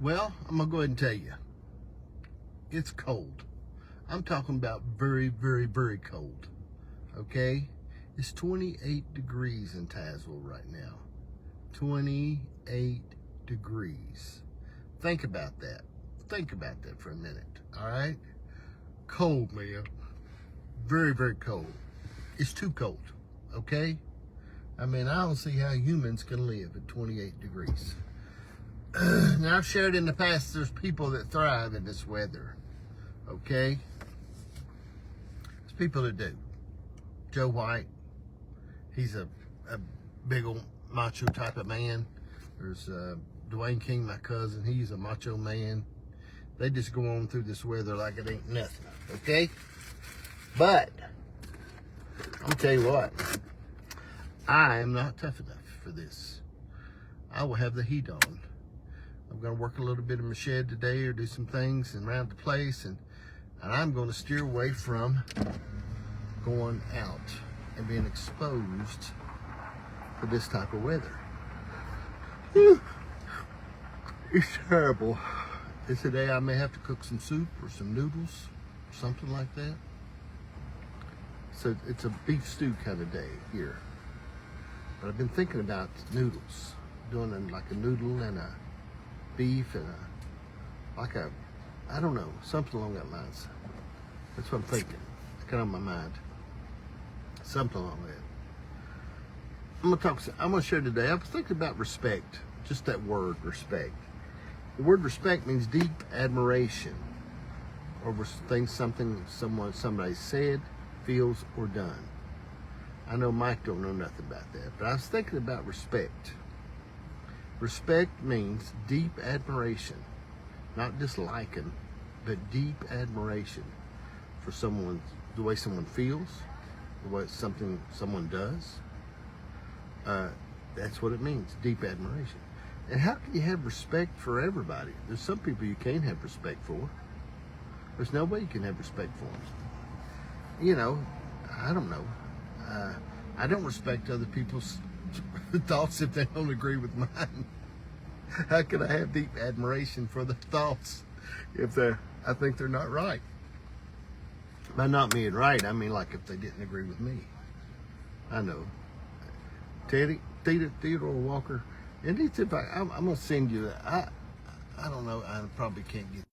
Well, I'm going to go ahead and tell you. It's cold. I'm talking about very, very, very cold. Okay? It's 28 degrees in Tazewell right now. 28 degrees. Think about that. Think about that for a minute. All right? Cold, man. Very, very cold. It's too cold. Okay? I mean, I don't see how humans can live at 28 degrees. Now, I've shared in the past, there's people that thrive in this weather. Okay? There's people that do. Joe White, he's a big old macho type of man. There's Dwayne King, my cousin, he's a macho man. They just go on through this weather like it ain't nothing. Okay? But, I'm tell you what, I am not tough enough for this. I will have the heat on. I'm going to work a little bit in my shed today or do some things and around the place, and I'm going to steer away from going out and being exposed to this type of weather. Whew. It's terrible. Today I may have to cook some soup or some noodles, or something like that. So it's a beef stew kind of day here. But I've been thinking about noodles, doing like a noodle and a beef and I don't know, something along that lines. That's what I'm thinking. It's kind of on my mind. Something along that. I'm gonna share today. I was thinking about respect. Just that word, respect. The word respect means deep admiration over things, somebody said, feels, or done. I know Mike don't know nothing about that, but I was thinking about respect. Respect means deep admiration, not just liking, but deep admiration for someone, the way someone feels, the way someone does. That's what it means, deep admiration. And how can you have respect for everybody? There's some people you can't have respect for. There's no way you can have respect for them. You know, I don't know. I don't respect other people's thoughts if they don't agree with mine. How can I have deep admiration for their thoughts if I think they're not right? By not being right, I mean like if they didn't agree with me. I know. Theodore Walker, and it's if I'm gonna send you that. I don't know. I probably can't get.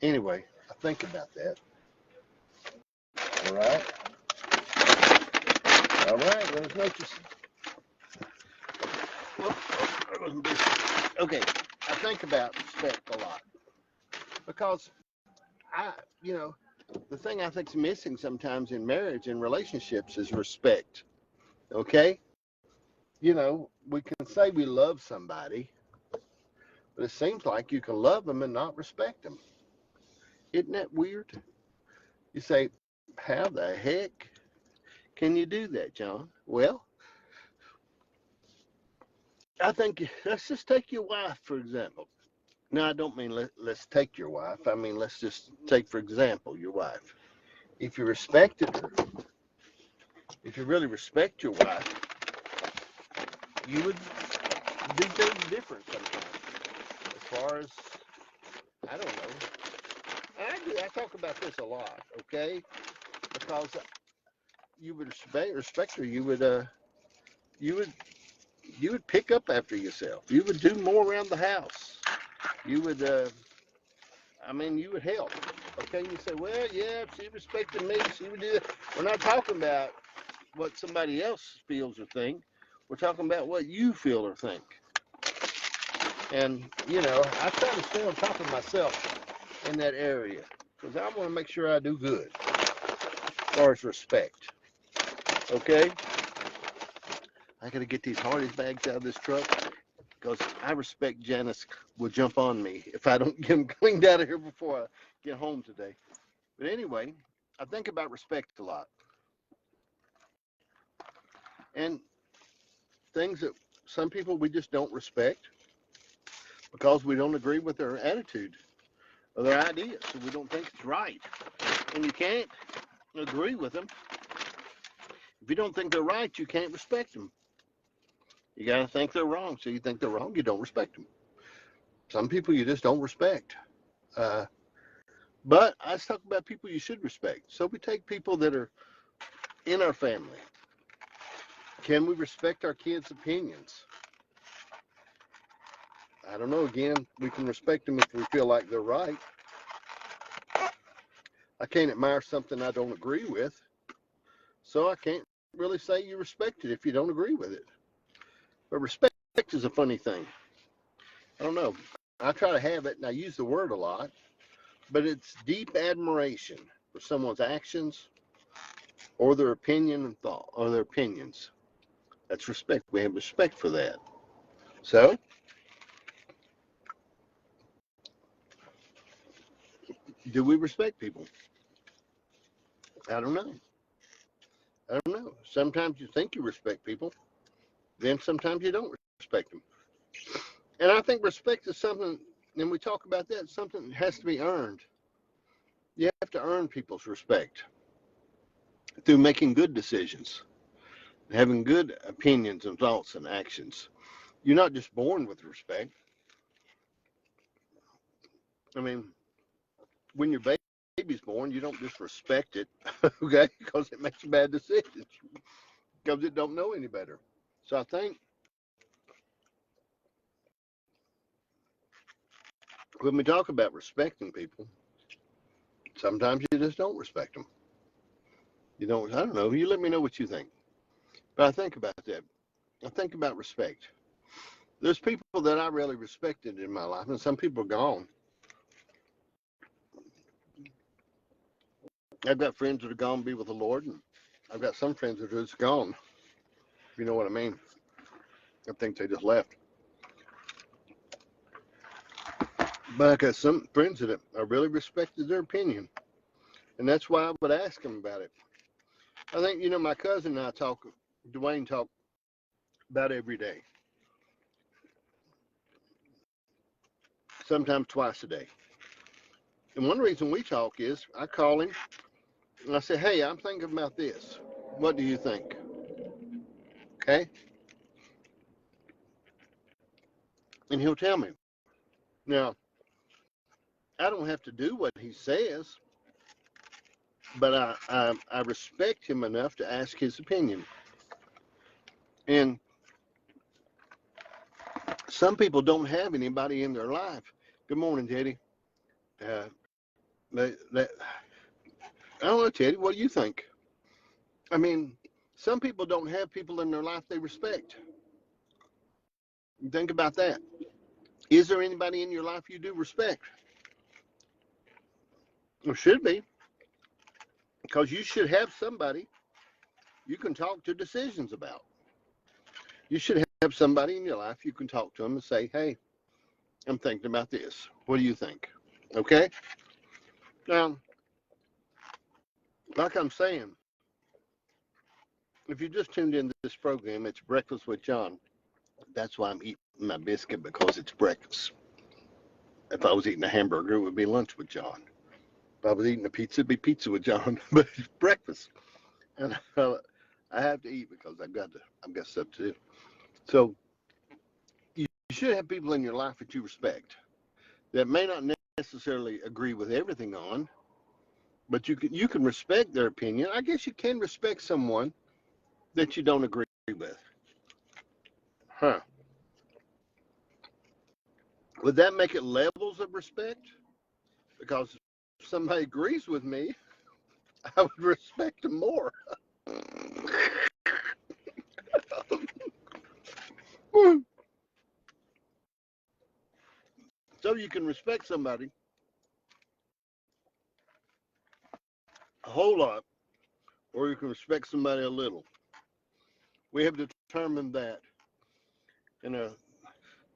Anyway, I think about that. All right. All right. There's no just. Okay. I think about respect a lot because the thing I think's missing sometimes in marriage and relationships is respect. Okay. We can say we love somebody, but it seems like you can love them and not respect them. Isn't that weird? You say, how the heck can you do that, John? Well, I think let's just take your wife, for example. No, I don't mean let's take your wife. I mean, let's just take, for example, your wife. If you respected her, if you really respect your wife, you would do things different sometimes. As far as, I don't know. I talk about this a lot, okay? Because you would respect her. You would pick up after yourself. You would do more around the house. You would, you would help. Okay, you say, well, yeah, if she respected me, she would do that. We're not talking about what somebody else feels or think. We're talking about what you feel or think. And, I try to stay on top of myself in that area because I want to make sure I do good as far as respect. Okay? I got to get these Hardy's bags out of this truck because I respect Janice will jump on me if I don't get them cleaned out of here before I get home today. But anyway, I think about respect a lot. And things that some people we just don't respect because we don't agree with their attitude or their ideas. So we don't think it's right. And you can't agree with them. If you don't think they're right, you can't respect them. You got to think they're wrong. So you think they're wrong, you don't respect them. Some people you just don't respect. But I talk about people you should respect. So we take people that are in our family. Can we respect our kids' opinions? I don't know. Again, we can respect them if we feel like they're right. I can't admire something I don't agree with. So I can't really say you respect it if you don't agree with it. But respect is a funny thing. I don't know. I try to have it, and I use the word a lot, but it's deep admiration for someone's actions or their opinion and thought, or their opinions. That's respect. We have respect for that. So, do we respect people? I don't know. I don't know. Sometimes you think you respect people, then sometimes you don't respect them. And I think respect is something, and we talk about that, something that has to be earned. You have to earn people's respect through making good decisions, having good opinions and thoughts and actions. You're not just born with respect. I mean, when your baby's born, you don't just respect it, okay, because it makes bad decisions, because it don't know any better. So I think when we talk about respecting people, sometimes you just don't respect them. You don't, I don't know, you let me know what you think. But I think about that. I think about respect. There's people that I really respected in my life, and some people are gone. I've got friends that are gone to be with the Lord, and I've got some friends that are just gone, if you know what I mean. I think they just left. But I got some friends that I really respected their opinion, and that's why I would ask them about it. I think, you know, my cousin and I talk, Dwayne talk about every day, sometimes twice a day. And one reason we talk is I call him and I say, hey, I'm thinking about this. What do you think? Okay? And he'll tell me. Now, I don't have to do what he says, but I respect him enough to ask his opinion. And some people don't have anybody in their life. Good morning, Teddy. I don't know, Teddy, what do you think? I mean, some people don't have people in their life they respect. Think about that. Is there anybody in your life you do respect? There should be, because you should have somebody you can talk to decisions about. You should have somebody in your life you can talk to them and say, hey, I'm thinking about this. What do you think? Okay? Now, like I'm saying, if you just tuned into this program, it's Breakfast with John. That's why I'm eating my biscuit, because it's breakfast. If I was eating a hamburger, it would be lunch with John. If I was eating a pizza, it'd be pizza with John. But it's breakfast. And I have to eat because I've got stuff to do. So you should have people in your life that you respect that may not necessarily agree with everything on, but you can respect their opinion. I guess you can respect someone that you don't agree with. Huh. Would that make it levels of respect? Because if somebody agrees with me, I would respect them more. So you can respect somebody a whole lot, or you can respect somebody a little. We have determined that in a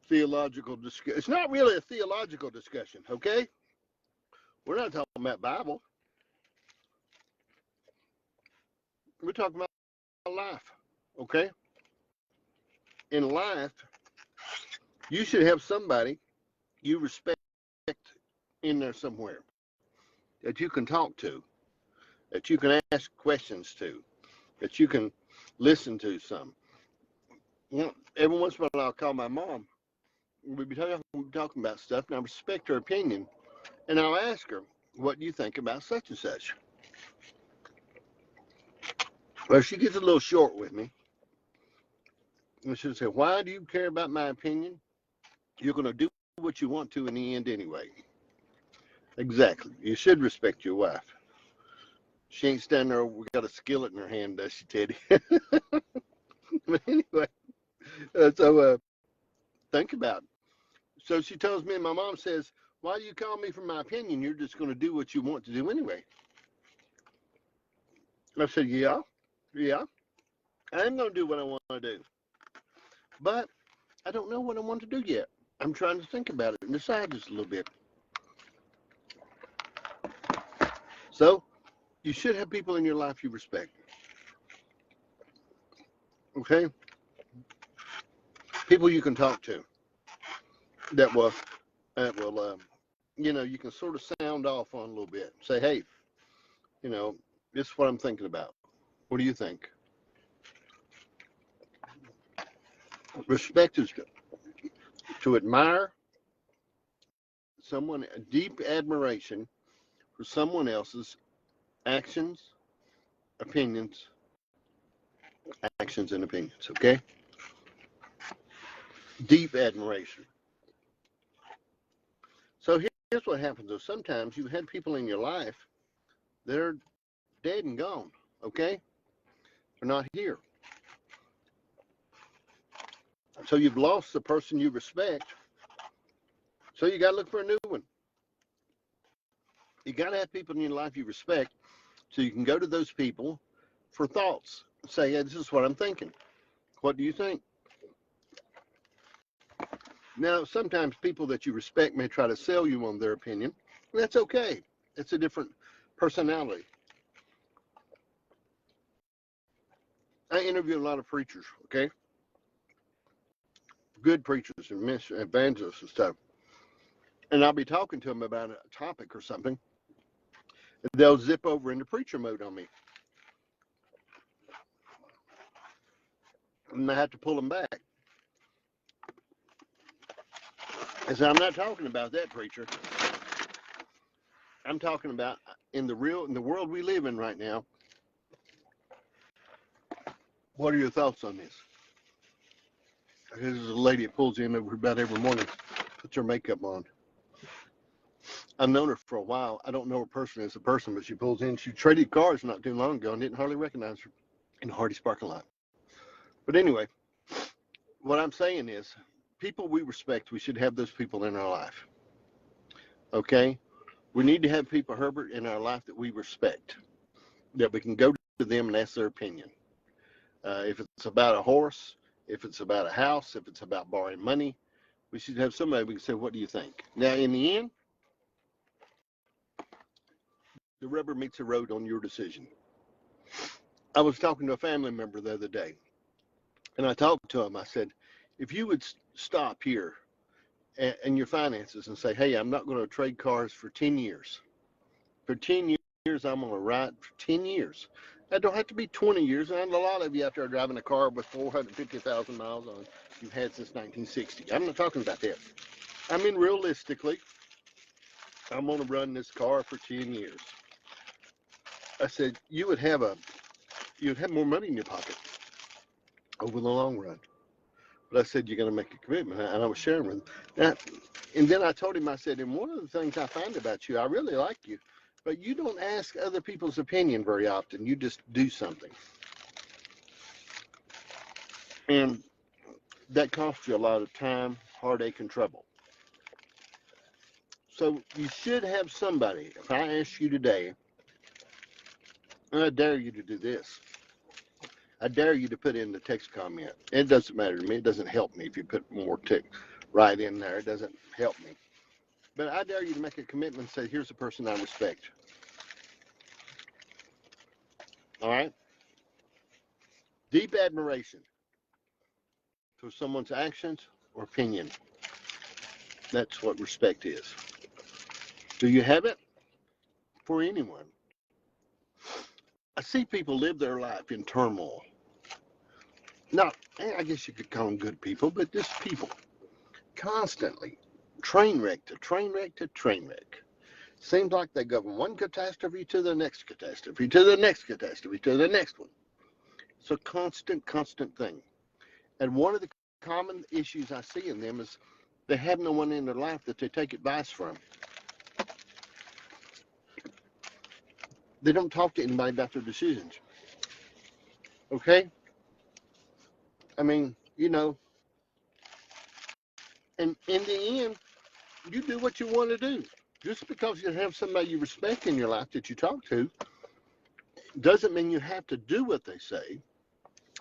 theological discussion. It's not really a theological discussion, okay? We're not talking about Bible. We're talking about life, okay? In life, you should have somebody you respect in there somewhere that you can talk to, that you can ask questions to, that you can listen to some. You know, every once in a while I'll call my mom. We'd be talking about stuff, and I respect her opinion. And I'll ask her, what do you think about such and such? Well, she gets a little short with me. And she'll say, why do you care about my opinion? You're going to do what you want to in the end anyway. Exactly. You should respect your wife. She ain't standing there, we got a skillet in her hand, does she, Teddy? But anyway, so think about it. So she tells me, and my mom says, why do you call me for my opinion? You're just going to do what you want to do anyway. I said, yeah, I'm going to do what I want to do. But I don't know what I want to do yet. I'm trying to think about it and decide just a little bit. So you should have people in your life you respect. Okay? People you can talk to that will you can sort of sound off on a little bit. Say, hey, this is what I'm thinking about. What do you think? Respect is to admire someone, a deep admiration for someone else's actions, and opinions, okay? Deep admiration. So here's what happens, though. Sometimes you've had people in your life that are dead and gone, okay? They're not here. So you've lost the person you respect. So you got to look for a new one. You got to have people in your life you respect so you can go to those people for thoughts. Say, yeah, this is what I'm thinking. What do you think? Now, sometimes people that you respect may try to sell you on their opinion. That's okay. It's a different personality. I interview a lot of preachers, okay? Good preachers and evangelists and stuff. And I'll be talking to them about a topic or something. They'll zip over into preacher mode on me. And I have to pull them back. I said, I'm not talking about that, preacher. I'm talking about in the world we live in right now. What are your thoughts on this? There's a lady that pulls in about every morning, puts her makeup on. I've known her for a while. I don't know her person as a person, but she pulls in. She traded cars not too long ago and didn't hardly recognize her in Hardy's parking lot. But anyway, what I'm saying is, people we respect, we should have those people in our life. Okay? We need to have people, Herbert, in our life that we respect, that we can go to them and ask their opinion. If it's about a horse, if it's about a house, if it's about borrowing money, we should have somebody we can say, what do you think? Now, in the end, the rubber meets the road on your decision. I was talking to a family member the other day, and I talked to him. I said, if you would stop here and your finances and say, hey, I'm not going to trade cars for 10 years. For 10 years, I'm going to ride for 10 years. That don't have to be 20 years. And a lot of you out there driving a car with 450,000 miles on it you've had since 1960. I'm not talking about that. I mean, realistically, I'm going to run this car for 10 years. I said, you'd have more money in your pocket over the long run. But I said, you're going to make a commitment. And I was sharing with him. And then I told him, I said, and one of the things I find about you, I really like you, but you don't ask other people's opinion very often. You just do something. And that costs you a lot of time, heartache, and trouble. So you should have somebody. If I ask you today, and I dare you to do this, I dare you to put in the text comment. It doesn't matter to me. It doesn't help me if you put more text right in there. It doesn't help me. But I dare you to make a commitment and say, here's a person I respect. All right? Deep admiration for someone's actions or opinion. That's what respect is. Do you have it? For anyone. I see people live their life in turmoil. not, I guess you could call them good people, but just people constantly train wreck to train wreck to train wreck. Seems like they go from one catastrophe to the next catastrophe to the next catastrophe to the next one. It's a constant thing. And one of the common issues I see in them is they have no one in their life that they take advice from. They don't talk to anybody about their decisions. Okay? I mean, and in the end, you do what you want to do. Just because you have somebody you respect in your life that you talk to doesn't mean you have to do what they say,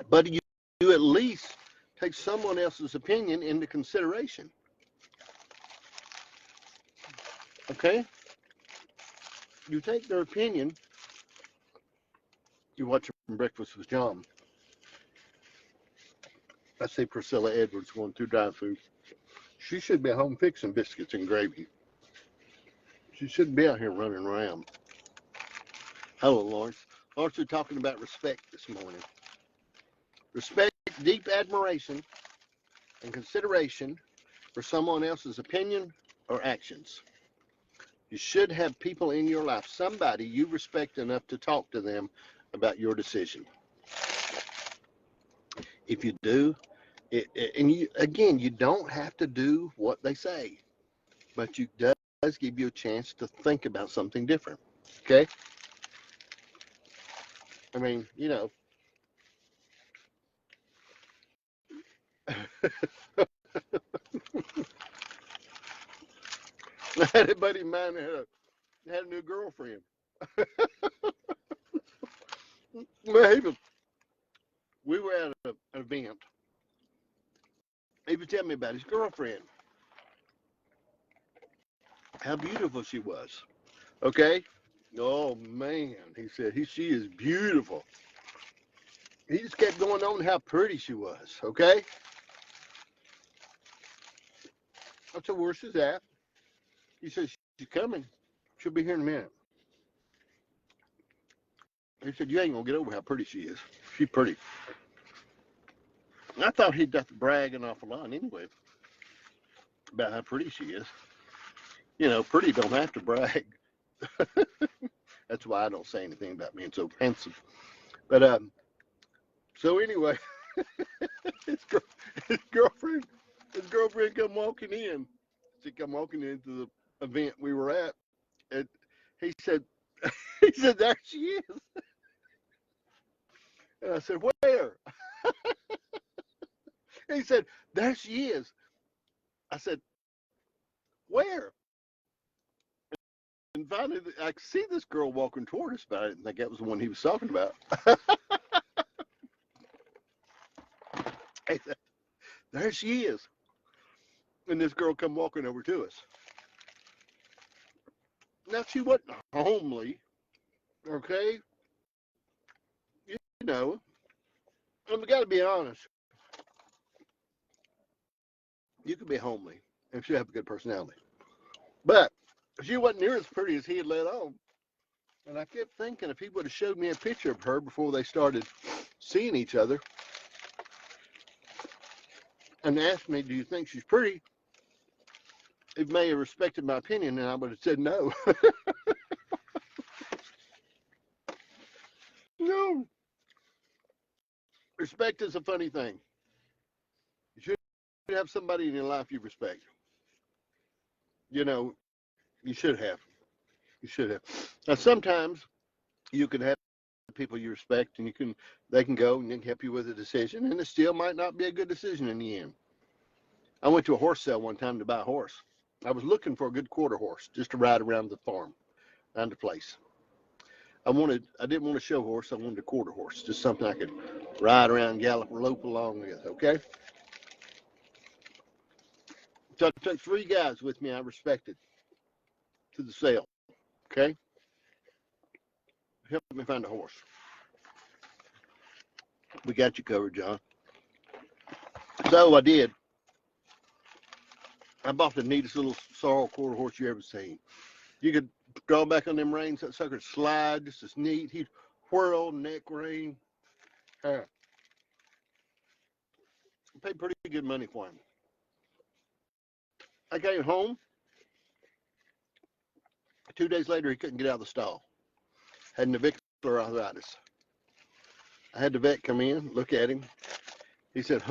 but you at least take someone else's opinion into consideration. Okay? You take their opinion. You watch Breakfast with John. I see Priscilla Edwards going through drive-through. She should be at home fixing biscuits and gravy. She shouldn't be out here running around. Hello, Lawrence. Lawrence, we're talking about respect this morning. Respect, deep admiration, and consideration for someone else's opinion or actions. You should have people in your life, somebody you respect enough to talk to them about your decision. If you do, you don't have to do what they say, but it does give you a chance to think about something different. Okay? I mean, I had a buddy of mine that had a new girlfriend. Well, we were at an event. He was telling me about his girlfriend, how beautiful she was. Okay? Oh, man, he said, she is beautiful. He just kept going on how pretty she was. Okay? I said, where's she at? He said, she's coming. She'll be here in a minute. He said, you ain't going to get over how pretty she is. She's pretty. I thought he'd have to brag an awful lot anyway about how pretty she is. Pretty don't have to brag. That's why I don't say anything about being so handsome. But so anyway, his girlfriend come walking in. She come walking into the event we were at, and he said, there she is. And I said, where? And he said, there she is. I said, where? And finally, I see this girl walking toward us, but I didn't think that was the one he was talking about. He said, there she is. And this girl come walking over to us. Now, she wasn't homely, okay? And we got to be honest. You could be homely and she have a good personality. But she wasn't near as pretty as he had let on. And I kept thinking if he would have showed me a picture of her before they started seeing each other and asked me, do you think she's pretty? It may have respected my opinion and I would have said no. No. Respect is a funny thing. You should have somebody in your life you respect. You should have. You should have. Now, sometimes you can have people you respect and they can go and they can help you with a decision, and it still might not be a good decision in the end. I went to a horse sale one time to buy a horse. I was looking for a good quarter horse just to ride around the farm, around the place. I didn't want a show horse. I wanted a quarter horse, just something I could ride around, gallop, lope along with. Okay. So I took 3 guys with me I respected to the sale. Okay. Help me find a horse. We got you covered, John. So I did. I bought the neatest little sorrel quarter horse you ever seen. You could draw back on them reins, that sucker slide just as neat. He'd whirl neck rein. paid pretty good money for him. I came home. 2 days later, he couldn't get out of the stall. Had navicular arthritis. I had the vet come in, look at him. He said,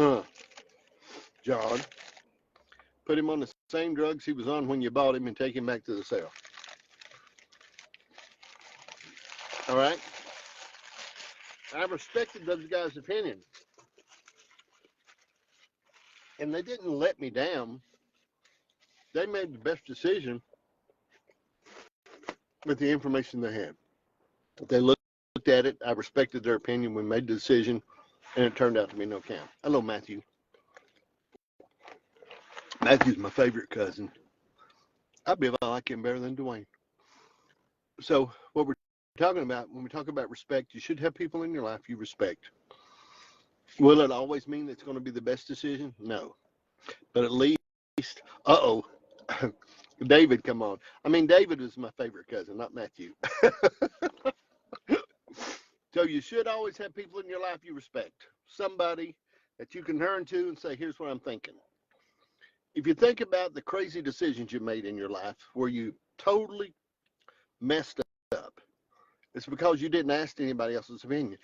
John, put him on the same drugs he was on when you bought him and take him back to the cell. All right? I respected those guys' opinion. And they didn't let me down. They made the best decision with the information they had. They looked at it. I respected their opinion. We made the decision, and it turned out to be no count. Hello, Matthew. Matthew's my favorite cousin. I believe I like him better than Dwayne. So what we're talking about, when we talk about respect, you should have people in your life you respect. Will it always mean it's going to be the best decision? No. But at least, David, come on. I mean, David is my favorite cousin, not Matthew. So you should always have people in your life you respect. Somebody that you can turn to and say, here's what I'm thinking. If you think about the crazy decisions you made in your life where you totally messed up, it's because you didn't ask anybody else's opinion.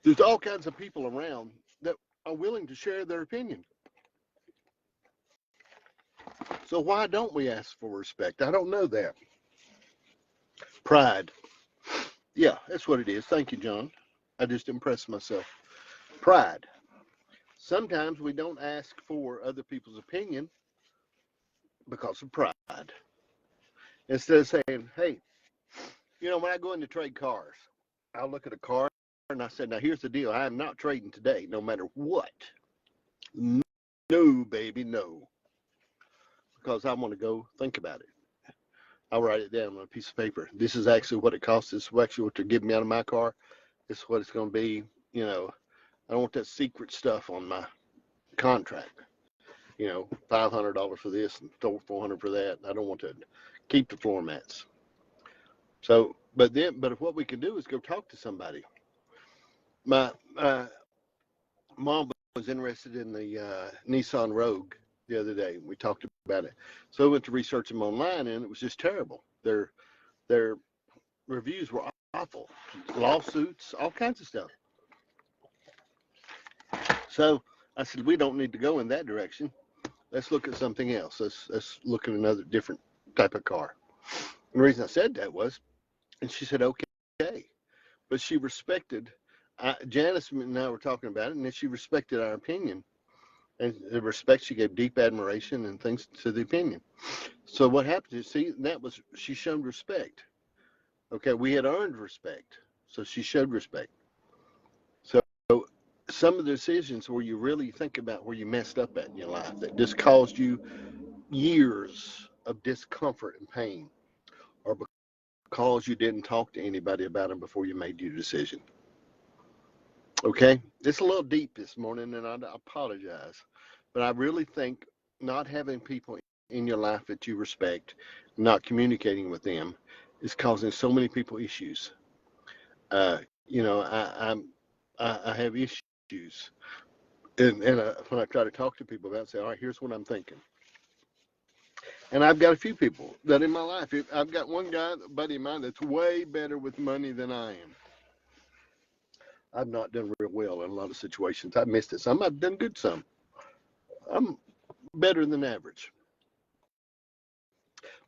There's all kinds of people around that are willing to share their opinion. So why don't we ask for respect? I don't know that. Pride. Yeah, that's what it is. Thank you, John. I just impressed myself. Pride. Sometimes we don't ask for other people's opinion because of pride. Instead of saying, hey, when I go in to trade cars, I'll look at a car and I said, now here's the deal. I am not trading today, no matter what. No, baby, no. Because I want to go think about it. I'll write it down on a piece of paper. This is actually what it costs. This is actually what they're giving me out of my car. This is what it's going to be. I don't want that secret stuff on my contract. $500 for this and $400 for that. I don't want to keep the floor mats. So, but if what we can do is go talk to somebody. My mom was interested in the Nissan Rogue the other day. We talked about it. So I went to research them online, and it was just terrible. Their reviews were awful. Lawsuits, all kinds of stuff. So I said, we don't need to go in that direction. Let's look at something else. Let's look at another different type of car. And the reason I said that was, and she said, okay. But she respected, Janice and I were talking about it, and then she respected our opinion. And the respect, she gave deep admiration and things to the opinion. So what happened is, she showed respect. Okay, we had earned respect. So she showed respect. So some of the decisions where you really think about where you messed up at in your life that just caused you years of discomfort and pain, or because you didn't talk to anybody about them before you made your decision. Okay, it's a little deep this morning, and I apologize, but I really think not having people in your life that you respect, not communicating with them, is causing so many people issues. I have issues, and when I try to talk to people about it, I say, all right, here's what I'm thinking. And I've got a few people that in my life, I've got one guy, a buddy of mine, that's way better with money than I am. I've not done real well in a lot of situations. I've missed it some. I've done good some. I'm better than average.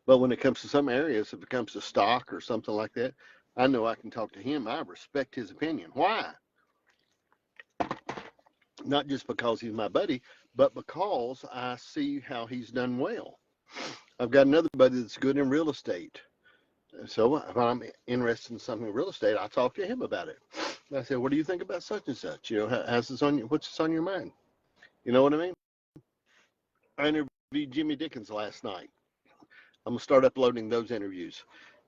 But when it comes to some areas, if it comes to stock or something like that, I know I can talk to him. I respect his opinion. Why? Not just because he's my buddy, but because I see how he's done well. I've got another buddy that's good in real estate. So if I'm interested in something in real estate, I talk to him about it. I said, what do you think about such and such? What's this on your mind? You know what I mean? I interviewed Jimmy Dickens last night. I'm going to start uploading those interviews.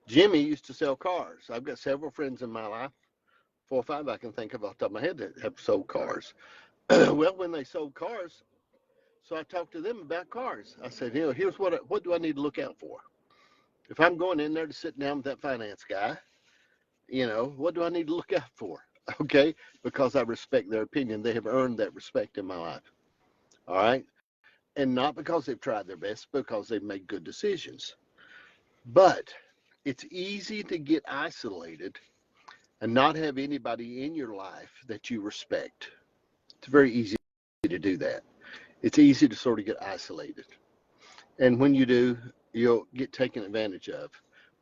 Jimmy used to sell cars. I've got several friends in my life, 4 or 5 I can think of off the top of my head, that have sold cars. Well, when they sold cars, so I talked to them about cars. I said, here's what do I need to look out for? If I'm going in there to sit down with that finance guy, what do I need to look out for? Okay, because I respect their opinion. They have earned that respect in my life. All right. And not because they've tried their best, because they've made good decisions. But it's easy to get isolated and not have anybody in your life that you respect. It's very easy to do that. It's easy to sort of get isolated. And when you do, you'll get taken advantage of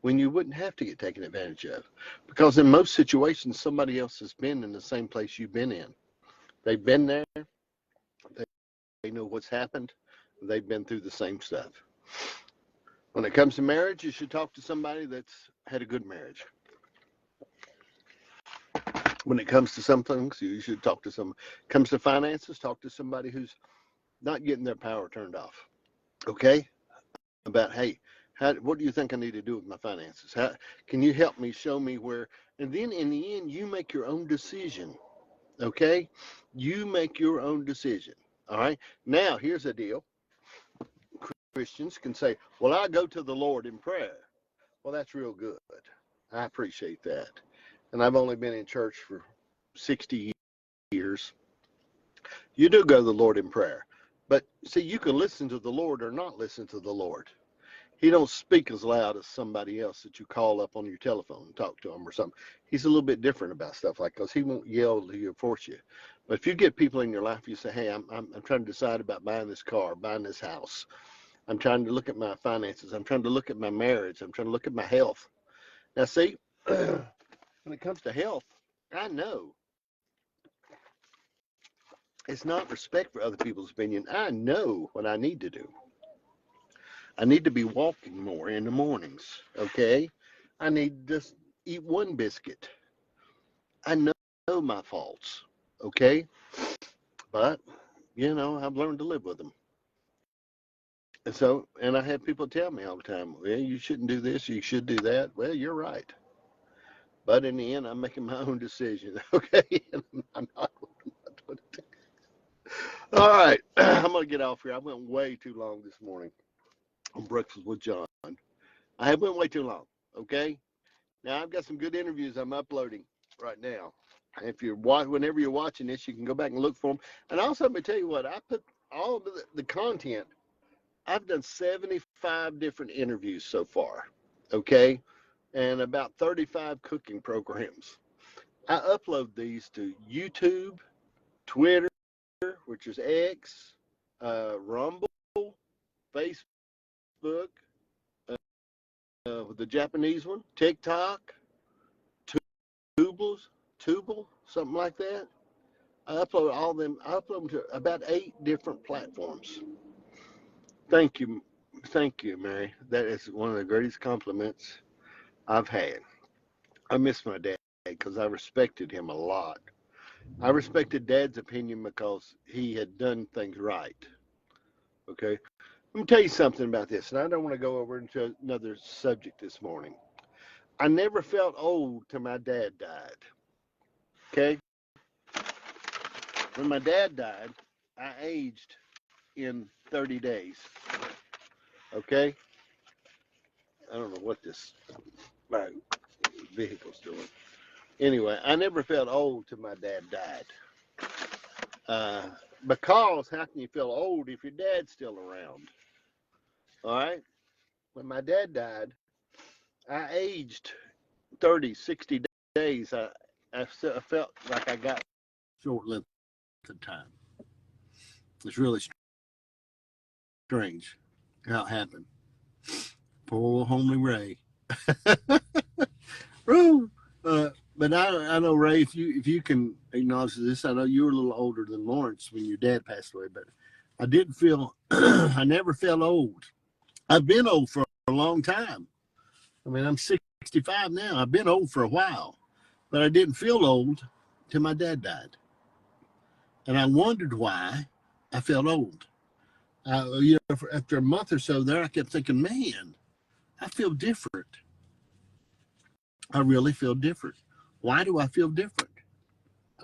when you wouldn't have to get taken advantage of. Because in most situations, somebody else has been in the same place you've been in. They've been there, they know what's happened, they've been through the same stuff. When it comes to marriage, you should talk to somebody that's had a good marriage. When it comes to some things, you should talk to someone. Comes to finances, talk to somebody who's not getting their power turned off. Okay? About, hey, what do you think I need to do with my finances? How can you help me, show me where? And then in the end, you make your own decision. Okay? You make your own decision. All right? Now, here's the deal. Christians can say, well, I go to the Lord in prayer. Well, that's real good. I appreciate that. And I've only been in church for 60 years. You do go to the Lord in prayer. But see, you can listen to the Lord or not listen to the Lord. He don't speak as loud as somebody else that you call up on your telephone and talk to him or something. He's a little bit different about stuff like that because he won't yell to you or force you. But if you get people in your life, you say, hey, I'm trying to decide about buying this car, buying this house. I'm trying to look at my finances. I'm trying to look at my marriage. I'm trying to look at my health. Now, see, when it comes to health, I know it's not respect for other people's opinion. I know what I need to do. I need to be walking more in the mornings, okay? I need to just eat one biscuit. I know my faults, okay? But, I've learned to live with them. And so, and I have people tell me all the time, well, you shouldn't do this, you should do that. Well, you're right. But in the end, I'm making my own decision, okay? I'm not doing it. All right, I'm going to get off here. I went way too long this morning on Breakfast with John. I went way too long, okay? Now, I've got some good interviews I'm uploading right now. If whenever you're watching this, you can go back and look for them. And also, let me tell you what, I put all of the content. I've done 75 different interviews so far, okay? And about 35 cooking programs. I upload these to YouTube, Twitter, which is X, Rumble, Facebook, the Japanese one, TikTok, Tubal, something like that. I upload all of them. I upload them to about 8 different platforms. Thank you, Mary. That is one of the greatest compliments I've had. I miss my dad because I respected him a lot. I respected Dad's opinion because he had done things right. Okay. Let me tell you something about this, and I don't want to go over into another subject this morning. I never felt old till my dad died. Okay? When my dad died, I aged in 30 days. Okay? I don't know what my vehicle's doing. Anyway, I never felt old till my dad died. Because how can you feel old if your dad's still around? All right? When my dad died, I aged 30, 60 days. I felt like I got short length of time. It's really strange how it happened. Poor homely Ray. But I know, Ray, if you can acknowledge this, I know you were a little older than Lawrence when your dad passed away, but I didn't feel, I never felt old. I've been old for a long time. I mean, I'm 65 now. I've been old for a while, but I didn't feel old till my dad died. And I wondered why I felt old. After a month or so there, I kept thinking, man, I feel different. I really feel different. Why do I feel different?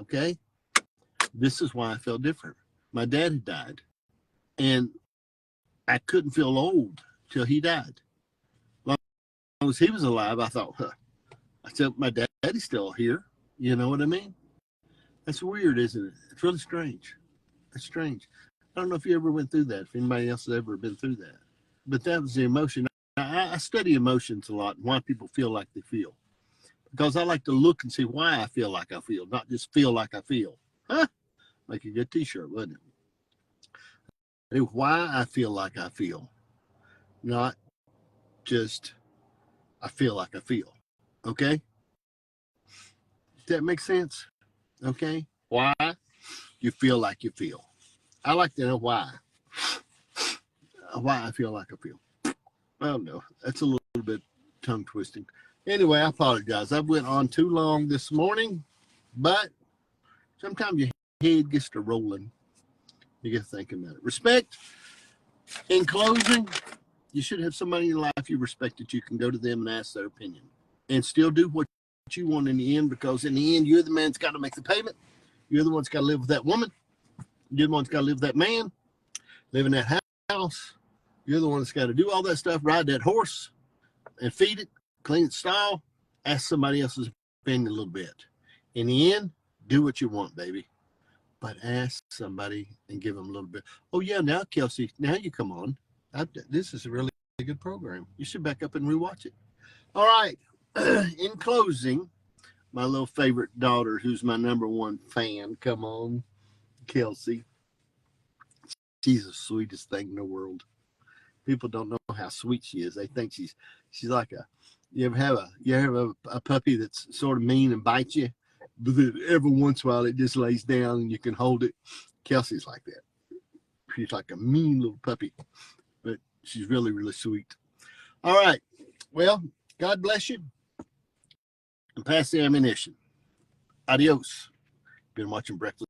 Okay. This is why I felt different. My dad had died, and I couldn't feel old till he died. As long as he was alive, I thought, I said, my daddy's still here. You know what I mean? That's weird, isn't it? It's really strange. It's strange. I don't know if you ever went through that, if anybody else has ever been through that. But that was the emotion. I study emotions a lot and why people feel like they feel. Because I like to look and see why I feel like I feel, not just feel like I feel. Huh? Make a good t-shirt, wouldn't it? And why I feel like I feel, not just I feel like I feel. Okay? Does that make sense? Okay? Why you feel like you feel. I like to know why. Why I feel like I feel. I don't know. That's a little bit tongue twisting. Anyway, I apologize. I went on too long this morning, but sometimes your head gets to rolling. You get to thinking about it. Respect. In closing, you should have somebody in your life you respect that you can go to them and ask their opinion and still do what you want in the end, because in the end, you're the man that's got to make the payment. You're the one that's got to live with that woman. You're the one that's got to live with that man, live in that house. You're the one that's got to do all that stuff, ride that horse and feed it, clean its stall, ask somebody else's opinion a little bit. In the end, do what you want, baby. But ask somebody and give them a little bit. Oh, yeah, now, Kelsey, now you come on. This is a really good program. You should back up and rewatch it. All right. In closing, my little favorite daughter, who's my number one fan, come on, Kelsey. She's the sweetest thing in the world. People don't know how sweet she is. They think she's like you ever have a puppy that's sort of mean and bites you, but then every once in a while it just lays down and you can hold it. Kelsey's like that. She's like a mean little puppy, but she's really, really sweet. All right. Well, God bless you. And pass the ammunition. Adios. Been watching Breakfast